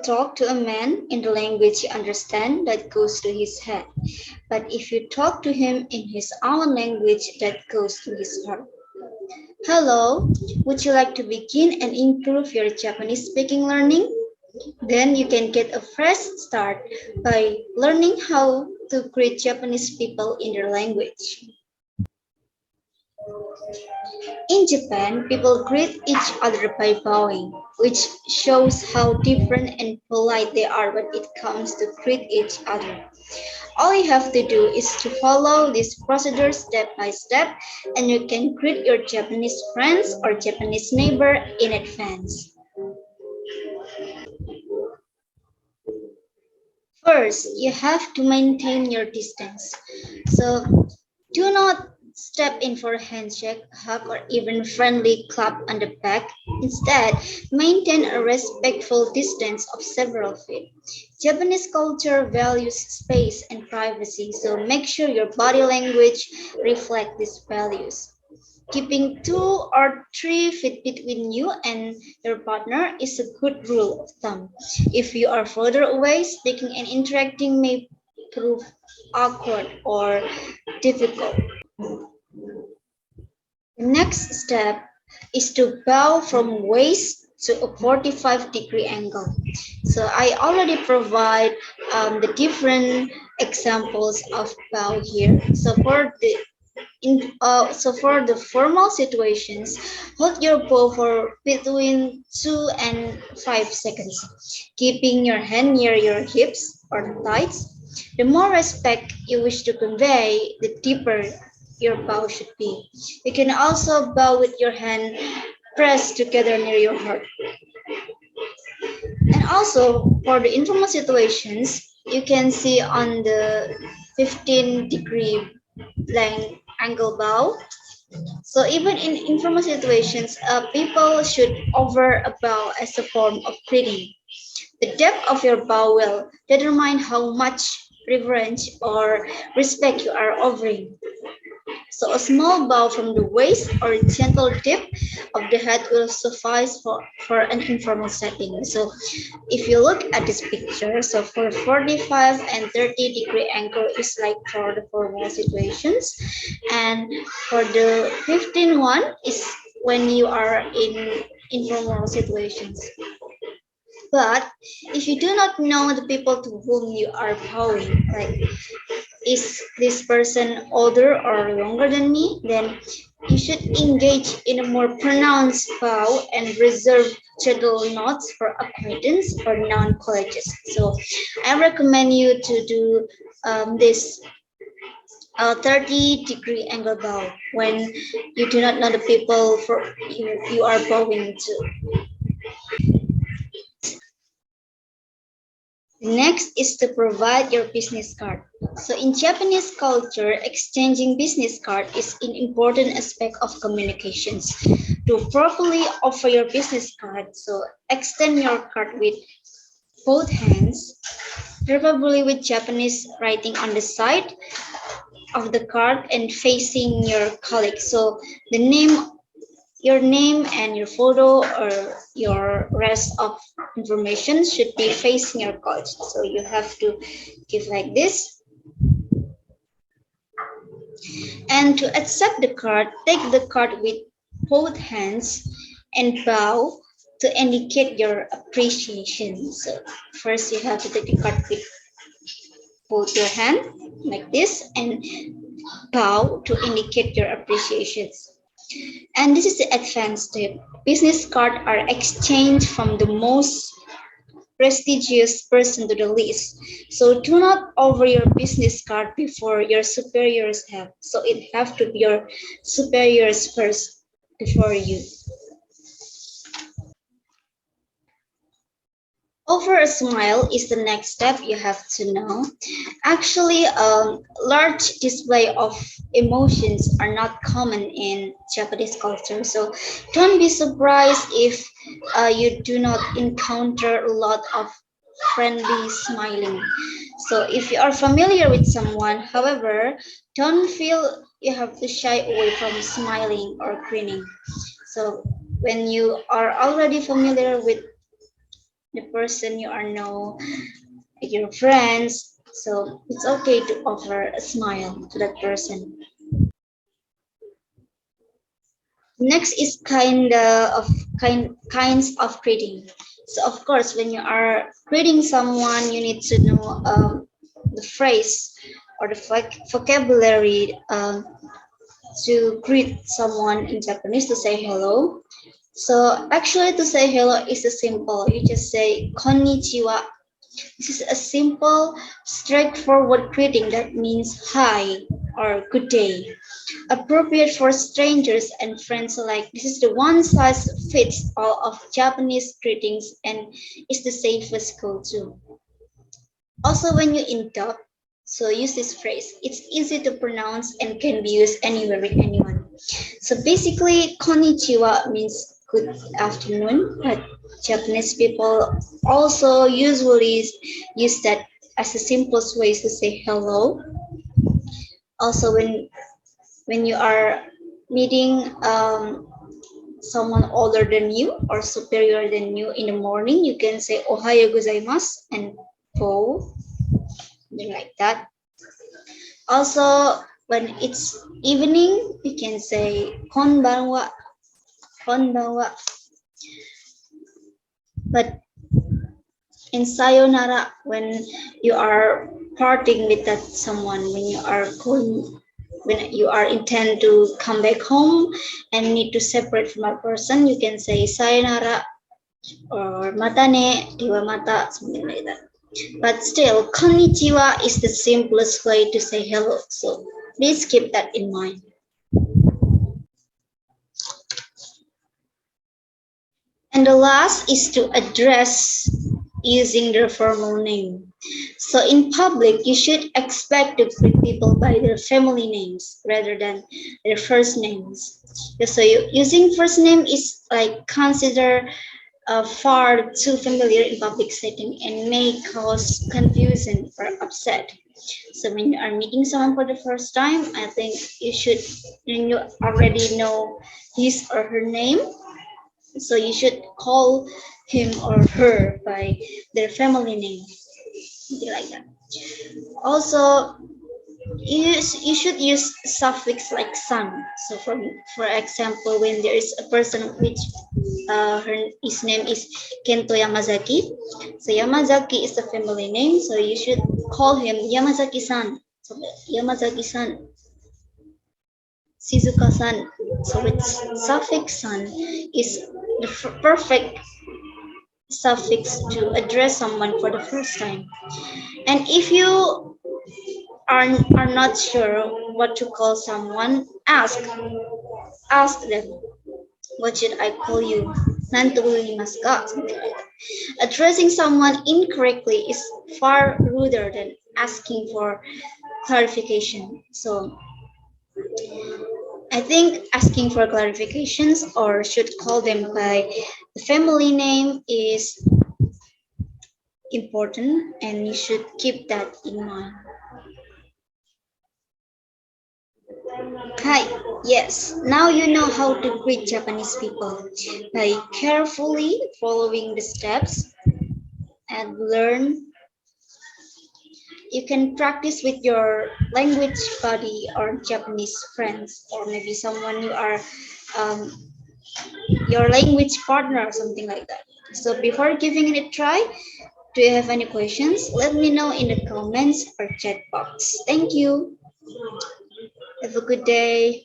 talk to a man in the language he understands, that goes to his head. But if you talk to him in his own language, that goes to his heart. Hello, would you like to begin and improve your Japanese speaking learning? Then you can get a fresh start by learning how to greet Japanese people in their language. In Japan, people greet each other by bowing, which shows how different and polite they are when it comes to greet each other. All you have to do is to follow this procedure step by step, and you can greet your Japanese friends or Japanese neighbor in advance. First, you have to maintain your distance. So do not step in for a handshake, hug, or even friendly clap on the back. Instead, maintain a respectful distance of several feet. Japanese culture values space and privacy, so make sure your body language reflects these values. Keeping 2 or 3 feet between you and your partner is a good rule of thumb. If you are further away, speaking and interacting may prove awkward or difficult. The next step is to bow from waist to a 45-degree angle. So I already provide the different examples of bow here. So for the formal situations, hold your bow for between 2 and 5 seconds, keeping your hand near your hips or thighs. The more respect you wish to convey, the deeper your bow should be. You can also bow with your hand pressed together near your heart. And also for the informal situations, you can see on the 15-degree length angle bow. So even in informal situations, people should over a bow as a form of greeting. The depth of your bow will determine how much reverence or respect you are offering. So a small bow from the waist or a gentle dip of the head will suffice for an informal setting. So if you look at this picture, so for 45 and 30-degree angle is like for the formal situations, and for the 15 one is when you are in informal situations. But if you do not know the people to whom you are bowing, like is this person older or younger than me, then you should engage in a more pronounced bow and reserve gentle nods for acquaintance or non-colleges. So I recommend you to do this 30-degree angle bow when you do not know the people for you are bowing to. Next is to provide your business card. So in Japanese culture, exchanging business card is an important aspect of communications. To properly offer your business card, so extend your card with both hands, preferably with Japanese writing on the side of the card and facing your colleague. So the your name and your photo or your rest of information should be facing your card. So you have to give like this. And to accept the card, take the card with both hands and bow to indicate your appreciation. So first you have to take the card with both your hand like this and bow to indicate your appreciations. And this is the advanced step. Business cards are exchanged from the most prestigious person to the least. So do not offer your business card before your superiors have. So it have to be your superiors first before you. Over a smile is the next step you have to know. Actually, large display of emotions are not common in Japanese culture. So don't be surprised if you do not encounter a lot of friendly smiling. So if you are familiar with someone, however, don't feel you have to shy away from smiling or grinning. So when you are already familiar with the person you are know, your friends. So it's okay to offer a smile to that person. Next is kinds of greeting. So of course, when you are greeting someone, you need to know the phrase or the vocabulary to greet someone in Japanese to say hello. So actually, to say hello is a simple. You just say konnichiwa. This is a simple, straightforward greeting that means hi or good day, appropriate for strangers and friends alike. This is the one size fits all of Japanese greetings and is the safest go-to. Also, when you in doubt, so use this phrase. It's easy to pronounce and can be used anywhere with anyone. So basically, konnichiwa means good afternoon, but Japanese people also usually use that as the simplest ways to say hello. Also, when you are meeting someone older than you or superior than you in the morning, you can say ohayo gozaimasu and bow, something like that. Also, when it's evening, you can say konbanwa, konbanwa. But in sayonara, when you are parting with that someone, when you are intend to come back home and need to separate from a person, you can say sayonara or matane, dewa mata, something like that. But still, konnichiwa is the simplest way to say hello. So please keep that in mind. And the last is to address using their formal name. So in public, you should expect to greet people by their family names rather than their first names. So using first name is like considered far too familiar in public setting and may cause confusion or upset. So when you are meeting someone for the first time, I think when you already know his or her name, so you should call him or her by their family name, something like that. Also, you should use suffix like san. So for example, when there is a person which his name is Kento Yamazaki. So Yamazaki is the family name, so you should call him Yamazaki-san. So Yamazaki-san, Shizuka-san. So with suffix san is the perfect suffix to address someone for the first time. And if you are not sure what to call someone, ask them, what should I call you? Nanto imasu ka? Something like that. Addressing someone incorrectly is far ruder than asking for clarification. So I think asking for clarifications or should call them by the family name is important and you should keep that in mind. Hi, yes, now you know how to greet Japanese people by carefully following the steps and learn. You can practice with your language buddy or Japanese friends, or maybe someone you are um, your language partner or something like that. So before giving it a try, do you have any questions? Let me know in the comments or chat box. Thank you. Have a good day.